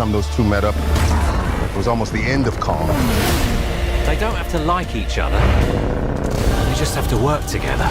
time those two met up, it was almost the end of Kong. They don't have to like each other. They just have to work together.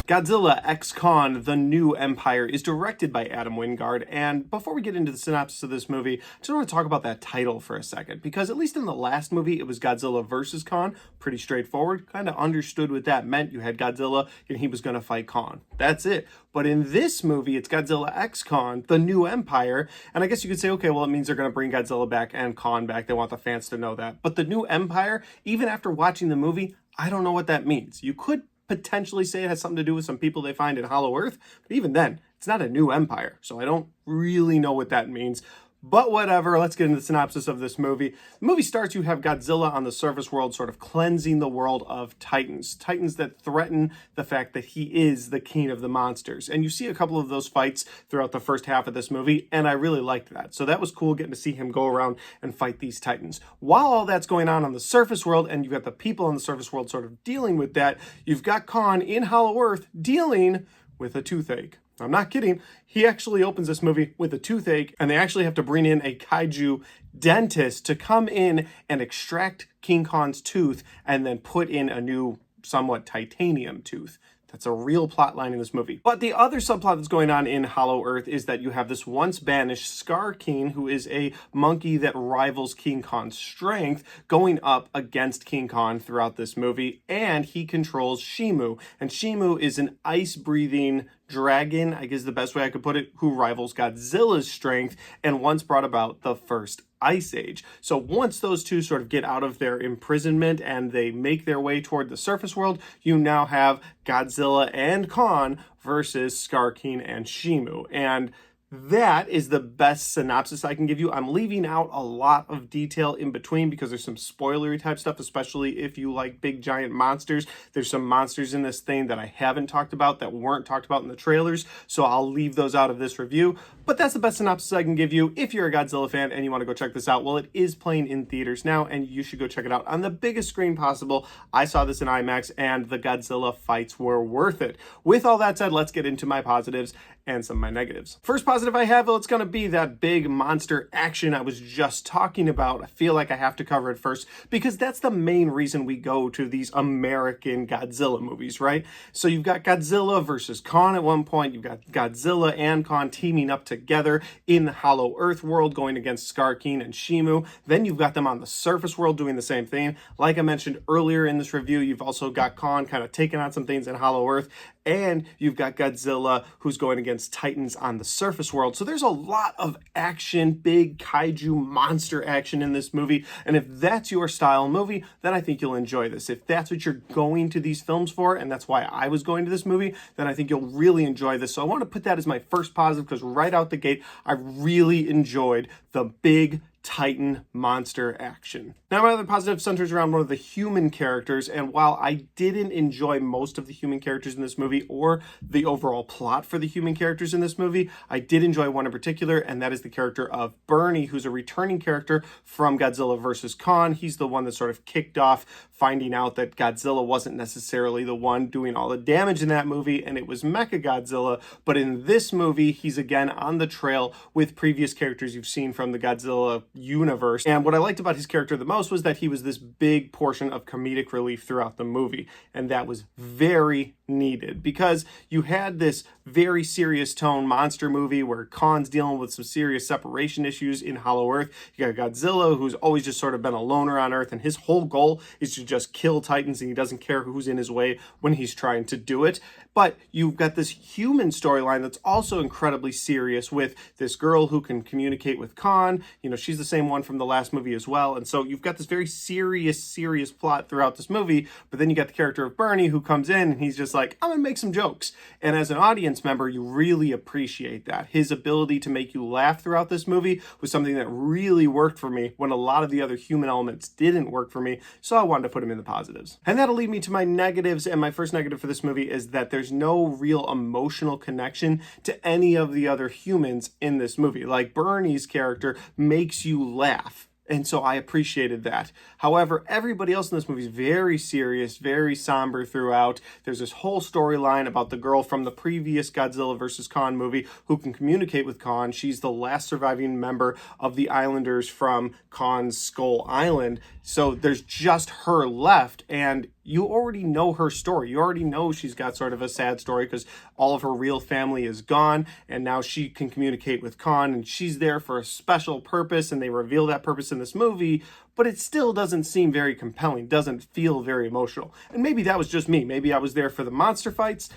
Godzilla x Kong, The New Empire is directed by Adam Wingard, and before we get into the synopsis of this movie, I just want to talk about that title for a second, because at least in the last movie, it was Godzilla versus Kong, pretty straightforward, kind of understood what that meant. You had Godzilla, and he was going to fight Kong. That's it. But in this movie, it's Godzilla x Kong, The New Empire, and I guess you could say, okay, well, it means they're going to bring Godzilla back and Kong back. They want the fans to know that. But The New Empire, even after watching the movie, I don't know what that means. You could potentially say it has something to do with some people they find in Hollow Earth, but even then, it's not a new empire, so I don't really know what that means. But whatever, let's get into the synopsis of this movie. The movie starts, you have Godzilla on the surface world sort of cleansing the world of Titans. Titans that threaten the fact that he is the king of the monsters. And you see a couple of those fights throughout the first half of this movie, and I really liked that. So that was cool getting to see him go around and fight these Titans. While all that's going on the surface world, and you've got the people on the surface world sort of dealing with that, you've got Kong in Hollow Earth dealing with a toothache. I'm not kidding. He actually opens this movie with a toothache, and they actually have to bring in a kaiju dentist to come in and extract King Kong's tooth and then put in a new, somewhat titanium tooth. That's a real plot line in this movie. But the other subplot that's going on in Hollow Earth is that you have this once banished Scar King, who is a monkey that rivals King Kong's strength, going up against King Kong throughout this movie, and he controls Shimu. And Shimu is an ice-breathing dragon, I guess the best way I could put it, who rivals Godzilla's strength and once brought about the first Ice Age. So once those two sort of get out of their imprisonment and they make their way toward the surface world, you now have Godzilla and Kong versus Scar King and Shimu. And that is the best synopsis I can give you. I'm leaving out a lot of detail in between because there's some spoilery type stuff, especially if you like big giant monsters. There's some monsters in this thing that I haven't talked about that weren't talked about in the trailers, so I'll leave those out of this review. But that's the best synopsis I can give you. If you're a Godzilla fan and you want to go check this out, well, it is playing in theaters now, and you should go check it out on the biggest screen possible. I saw this in IMAX, and the Godzilla fights were worth it. With all that said, let's get into my positives and some of my negatives. First positive I have, well, it's going to be that big monster action I was just talking about. I feel like I have to cover it first because that's the main reason we go to these American Godzilla movies, right? So you've got Godzilla versus Kong at one point. You've got Godzilla and Kong teaming up together in the Hollow Earth world going against Scar King and Shimu. Then you've got them on the surface world doing the same thing. Like I mentioned earlier in this review, you've also got Kong kind of taking on some things in Hollow Earth, and you've got Godzilla who's going against Titans on the surface world. So there's a lot of action, big kaiju monster action in this movie. And if that's your style movie, then I think you'll enjoy this. If that's what you're going to these films for, and that's why I was going to this movie, then I think you'll really enjoy this. So I want to put that as my first positive because right out the gate, I really enjoyed the big Titan monster action. Now, my other positive centers around one of the human characters, and while I didn't enjoy most of the human characters in this movie or the overall plot for the human characters in this movie, I did enjoy one in particular, and that is the character of Bernie, who's a returning character from Godzilla vs. Kong. He's the one that sort of kicked off finding out that Godzilla wasn't necessarily the one doing all the damage in that movie, and it was Mechagodzilla. But in this movie, he's again on the trail with previous characters you've seen from the Godzilla universe. And what I liked about his character the most was that he was this big portion of comedic relief throughout the movie. And that was very needed because you had this very serious tone monster movie where Kong's dealing with some serious separation issues in Hollow Earth. You got Godzilla, who's always just sort of been a loner on Earth, and his whole goal is to just kill Titans, and he doesn't care who's in his way when he's trying to do it. But you've got this human storyline that's also incredibly serious with this girl who can communicate with Kong. You know, she's the same one from the last movie as well. And so you've got this very serious plot throughout this movie. But then you got the character of Bernie who comes in and he's just like, I'm going to make some jokes. And as an audience member, you really appreciate that. His ability to make you laugh throughout this movie was something that really worked for me when a lot of the other human elements didn't work for me. So I wanted to put him in the positives. And that'll lead me to my negatives. And my first negative for this movie is that there's no real emotional connection to any of the other humans in this movie. Like Bernie's character makes you laugh And so I appreciated that. However, everybody else in this movie is very serious, very somber throughout. There's this whole storyline about the girl from the previous Godzilla vs. Kong movie who can communicate with Kong. She's the last surviving member of the Islanders from Kong's Skull Island. So there's just her left, and you already know her story. You already know she's got sort of a sad story because all of her real family is gone, and now she can communicate with Kong, and she's there for a special purpose, and they reveal that purpose in this movie, but it still doesn't seem very compelling, doesn't feel very emotional. And maybe that was just me. Maybe I was there for the monster fights,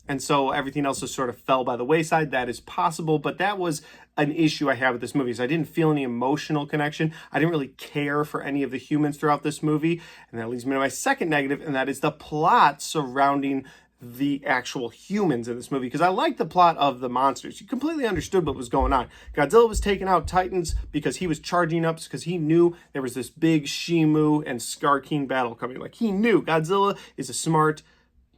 and so everything else just sort of fell by the wayside. That is possible, but that was an issue I have with this movie, is I didn't feel any emotional connection. I didn't really care for any of the humans throughout this movie, and that leads me to my second negative, and that is the plot surrounding the actual humans in this movie, because I liked the plot of the monsters. You completely understood what was going on. Godzilla was taking out Titans because he was charging up, because he knew there was this big Shimu and Scar King battle coming. Like, he knew Godzilla is a smart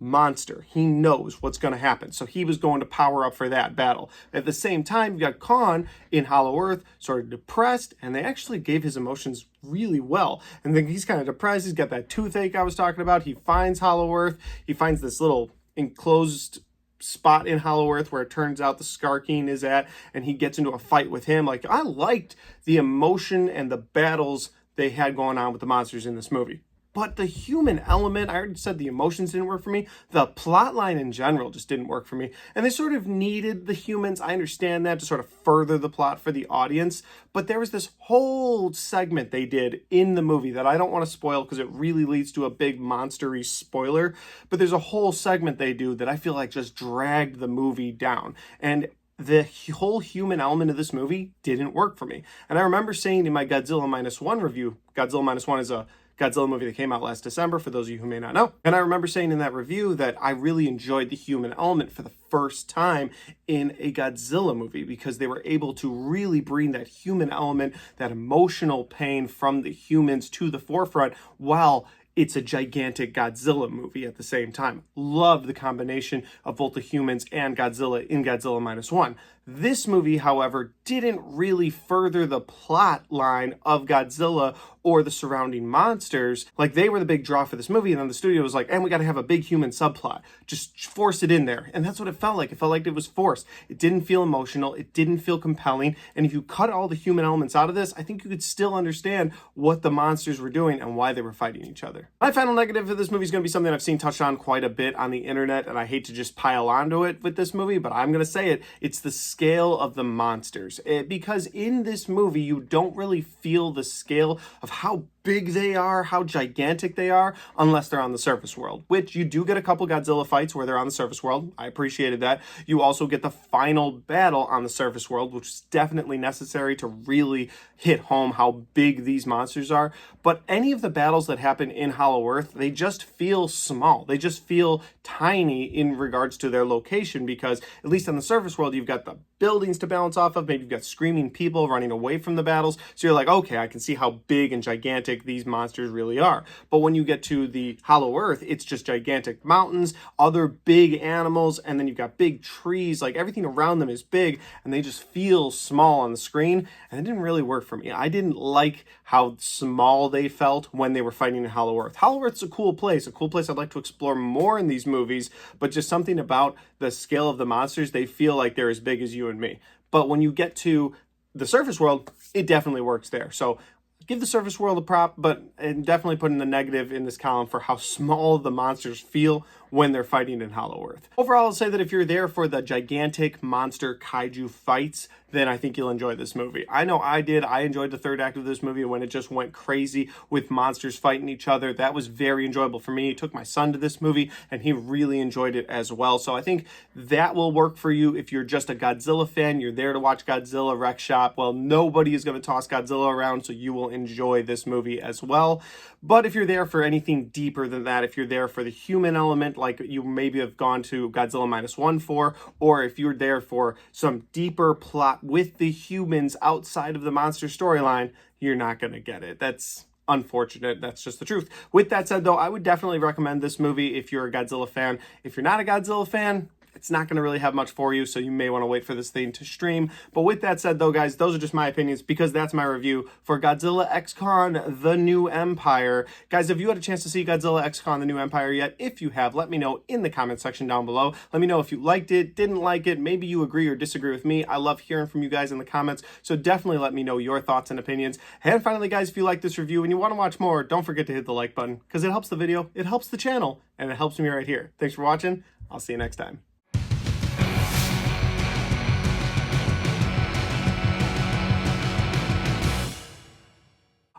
monster. He knows what's going to happen. So he was going to power up for that battle. At the same time, you got Kong in Hollow Earth, sort of depressed, and they actually gave his emotions really well. And then he's kind of depressed. He's got that toothache I was talking about. He finds Hollow Earth. He finds this little enclosed spot in Hollow Earth where it turns out the Scar King is at, and he gets into a fight with him. Like, I liked the emotion and the battles they had going on with the monsters in this movie. But the human element, I already said the emotions didn't work for me. The plot line in general just didn't work for me. And they sort of needed the humans, I understand that, to sort of further the plot for the audience. But there was this whole segment they did in the movie that I don't want to spoil because it really leads to a big monstery spoiler. But there's a whole segment they do that I feel like just dragged the movie down. And the whole human element of this movie didn't work for me. And I remember saying in my Godzilla Minus One review, Godzilla Minus One is a Godzilla movie that came out last December, for those of you who may not know. And I remember saying in that review that I really enjoyed the human element for the first time in a Godzilla movie, because they were able to really bring that human element, that emotional pain from the humans to the forefront, while it's a gigantic Godzilla movie at the same time. Loved the combination of both the humans and Godzilla in Godzilla Minus One. This movie, however, didn't really further the plot line of Godzilla or the surrounding monsters. Like, they were the big draw for this movie, and then the studio was like, and we got to have a big human subplot. Just force it in there. And that's what it felt like. It felt like it was forced. It didn't feel emotional. It didn't feel compelling. And if you cut all the human elements out of this, I think you could still understand what the monsters were doing and why they were fighting each other. My final negative for this movie is going to be something I've seen touched on quite a bit on the internet, and I hate to just pile onto it with this movie, but I'm going to say it. It's the scale of the monsters. Because in this movie, you don't really feel the scale of how big they are, how gigantic they are, unless they're on the surface world, which you do get a couple Godzilla fights where they're on the surface world. I appreciated that. You also get the final battle on the surface world, which is definitely necessary to really hit home how big these monsters are. But any of the battles that happen in Hollow Earth, they just feel small. They just feel tiny in regards to their location, because at least on the surface world, you've got the buildings to balance off of. Maybe you've got screaming people running away from the battles. So you're like, okay, I can see how big and gigantic these monsters really are. But when you get to the Hollow Earth, it's just gigantic mountains, other big animals, and then you've got big trees. Like, everything around them is big, and they just feel small on the screen, and it didn't really work for me. I didn't like how small they felt when they were fighting in Hollow Earth. Hollow Earth's a cool place I'd like to explore more in these movies, but just something about the scale of the monsters, they feel like they're as big as you and me. But when you get to the surface world, it definitely works there. So give the surface world a prop, but definitely put in the negative in this column for how small the monsters feel when they're fighting in Hollow Earth. Overall, I'll say that if you're there for the gigantic monster kaiju fights, then I think you'll enjoy this movie. I know I did. I enjoyed the third act of this movie when it just went crazy with monsters fighting each other. That was very enjoyable for me. I took my son to this movie, and he really enjoyed it as well. So I think that will work for you if you're just a Godzilla fan. You're there to watch Godzilla wreck shop. Well, nobody is going to toss Godzilla around, so you will enjoy this movie as well. But if you're there for anything deeper than that, if you're there for the human element, like you maybe have gone to Godzilla Minus One for, or if you're there for some deeper plot with the humans outside of the monster storyline, you're not going to get it. That's unfortunate. That's just the truth. With that said, though, I would definitely recommend this movie if you're a Godzilla fan. If you're not a Godzilla fan, it's not going to really have much for you, so you may want to wait for this thing to stream. But with that said, though, guys, those are just my opinions because that's my review for Godzilla X Kong: The New Empire. Guys, have you had a chance to see Godzilla X Kong: The New Empire yet? If you have, let me know in the comment section down below. Let me know if you liked it, didn't like it, maybe you agree or disagree with me. I love hearing from you guys in the comments, so definitely let me know your thoughts and opinions. And finally, guys, if you like this review and you want to watch more, don't forget to hit the like button because it helps the video, it helps the channel, and it helps me right here. Thanks for watching. I'll see you next time.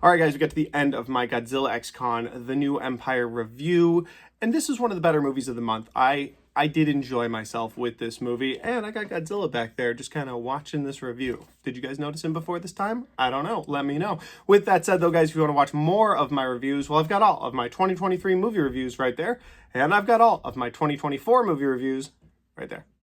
Alright guys, we got to the end of my Godzilla X Kong: The New Empire review, and this is one of the better movies of the month. I did enjoy myself with this movie, and I got Godzilla back there just kind of watching this review. Did you guys notice him before this time? I don't know. Let me know. With that said though, guys, if you want to watch more of my reviews, well, I've got all of my 2023 movie reviews right there, and I've got all of my 2024 movie reviews right there.